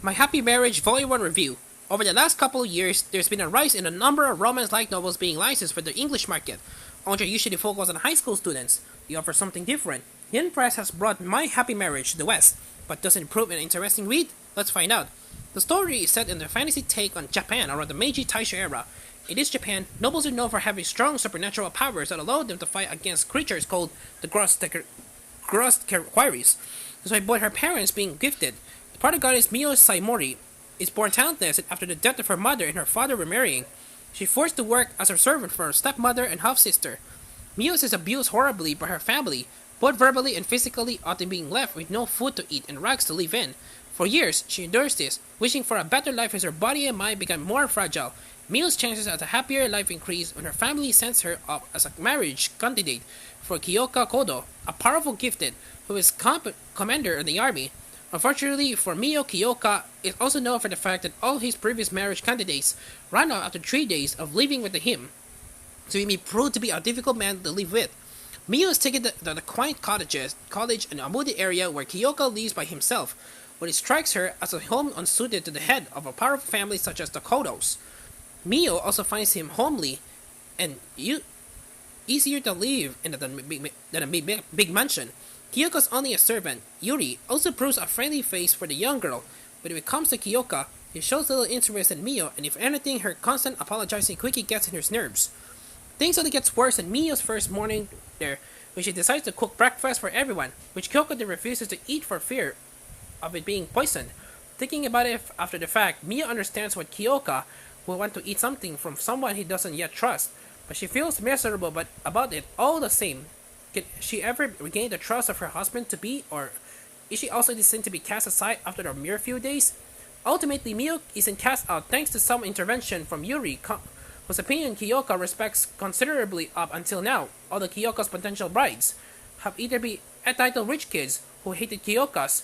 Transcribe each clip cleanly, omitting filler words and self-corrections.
My Happy Marriage Volume 1 Review. Over the last couple of years, there's been a rise in the number of romance-like novels being licensed for the English market. Onja usually focus on high school students. They offer something different. Yen Press has brought My Happy Marriage to the West, but does it prove an interesting read? Let's find out. The story is set in the fantasy take on Japan around the Meiji Taisho era. In this Japan, nobles are known for having strong supernatural powers that allow them to fight against creatures called the Gross Quarries. Despite both her parents being gifted, the part goddess Mio Saimori is born talentless and after the death of her mother and her father remarrying. She's forced to work as a servant for her stepmother and half-sister. Mio is abused horribly by her family, both verbally and physically, often being left with no food to eat and rags to live in. For years, she endures this, wishing for a better life as her body and mind become more fragile. Mio's chances at a happier life increase when her family sends her up as a marriage candidate for Kyoka Kodo, a powerful gifted who is commander in the army. Unfortunately for Mio, Kyoka is also known for the fact that all his previous marriage candidates ran out after 3 days of living with him, so he may prove to be a difficult man to live with. Mio is taken to the quaint college in a moody area where Kyoka lives by himself, but it strikes her as a home unsuited to the head of a powerful family such as the Kodos. Mio also finds him homely and easier to live in than a big mansion. Kyoka's only a servant, Yuri, also proves a friendly face for the young girl, but when it comes to Kyoka, he shows little interest in Mio, and if anything, her constant apologizing quickly gets in her nerves. Things only gets worse in Mio's first morning there, when she decides to cook breakfast for everyone, which Kyoka then refuses to eat for fear of it being poisoned. Thinking about it after the fact, Mio understands what Kyoka will want to eat something from someone he doesn't yet trust, but she feels miserable about it all the same. Can she ever regain the trust of her husband to be, or is she also destined to be cast aside after a mere few days? Ultimately, Mio isn't cast out thanks to some intervention from Yuri, whose opinion Kyoka respects considerably up until now. All the Kyoka's potential brides have either been entitled rich kids who hated Kyoka's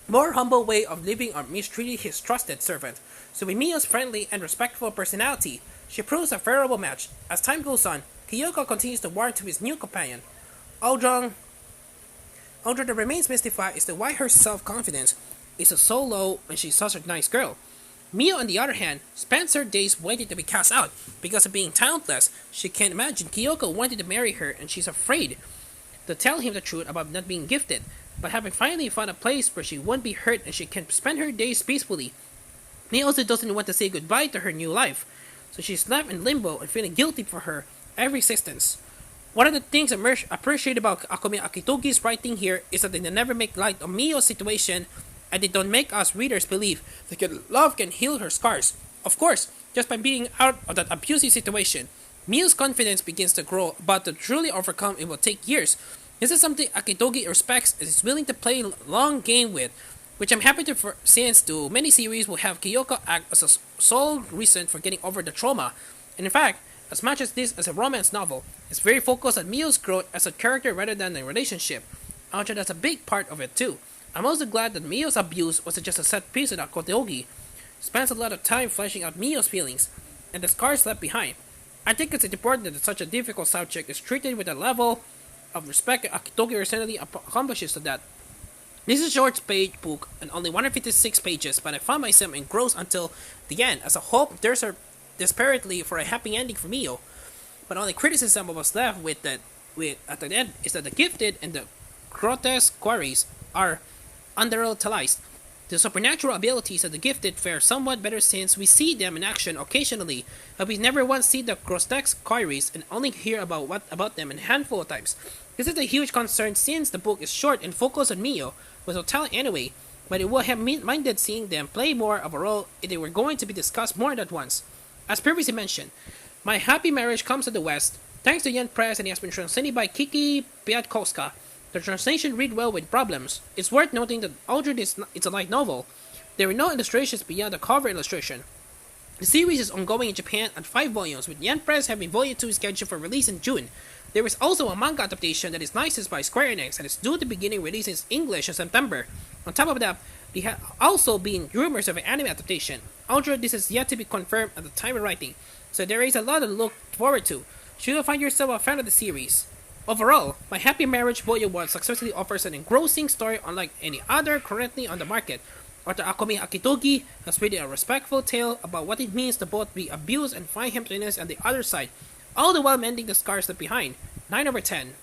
more humble way of living or mistreated his trusted servant. So with Mio's friendly and respectful personality, she proves a favorable match. As time goes on, Kyoka continues to warm to his new companion. Audrey that remains mystified as to why her self-confidence is so low when she's such a nice girl. Mio, on the other hand, spends her days waiting to be cast out. Because of being talentless, she can't imagine Kyoka wanted to marry her and she's afraid to tell him the truth about not being gifted. But having finally found a place where she won't be hurt and she can spend her days peacefully, Mio also doesn't want to say goodbye to her new life. So she's left in limbo and feeling guilty for her every existence. One of the things I appreciate about Akumi Akitogi's writing here is that they never make light of Mio's situation and they don't make us readers believe that love can heal her scars. Of course, just by being out of that abusive situation, Mio's confidence begins to grow, but to truly overcome it will take years. This is something Akitogi respects and is willing to play a long game with, which I'm happy to since too many series will have Kyoka act as a sole reason for getting over the trauma. And in fact, as much as this is a romance novel, it's very focused on Mio's growth as a character rather than a relationship. I'm sure that's a big part of it too. I'm also glad that Mio's abuse wasn't just a set piece that Akitogi spends a lot of time fleshing out Mio's feelings and the scars left behind. I think it's important that such a difficult subject is treated with a level of respect Akitogi recently accomplishes to that. This is a short page book and only 156 pages, but I found myself engrossed until the end, as I hope there's a desperately for a happy ending for Mio. But only criticism I was left with at the end is that the gifted and the grotesque quarries are underutilized. The supernatural abilities of the gifted fare somewhat better since we see them in action occasionally, but we never once see the grotesque quarries and only hear about them a handful of times. This is a huge concern since the book is short and focused on Mio, which will tell anyway, but it would have minded seeing them play more of a role if they were going to be discussed more than once. As previously mentioned, My Happy Marriage comes to the West thanks to Yen Press and it has been translated by Kiki Piatkowska. The translation read well with problems. It's worth noting that although it's a light novel, there are no illustrations beyond the cover illustration. The series is ongoing in Japan at 5 volumes, with Yen Press having Volume 2 scheduled for release in June. There is also a manga adaptation that is licensed by Square Enix and is due to begin releasing in English in September. On top of that, there have also been rumors of an anime adaptation, although this is yet to be confirmed at the time of writing, so there is a lot to look forward to, should you find yourself a fan of the series. Overall, My Happy Marriage Volume 1 successfully offers an engrossing story unlike any other currently on the market. Author Akomi Akitogi has written a respectful tale about what it means to both be abused and find happiness on the other side, all the while mending the scars left behind. 9/10.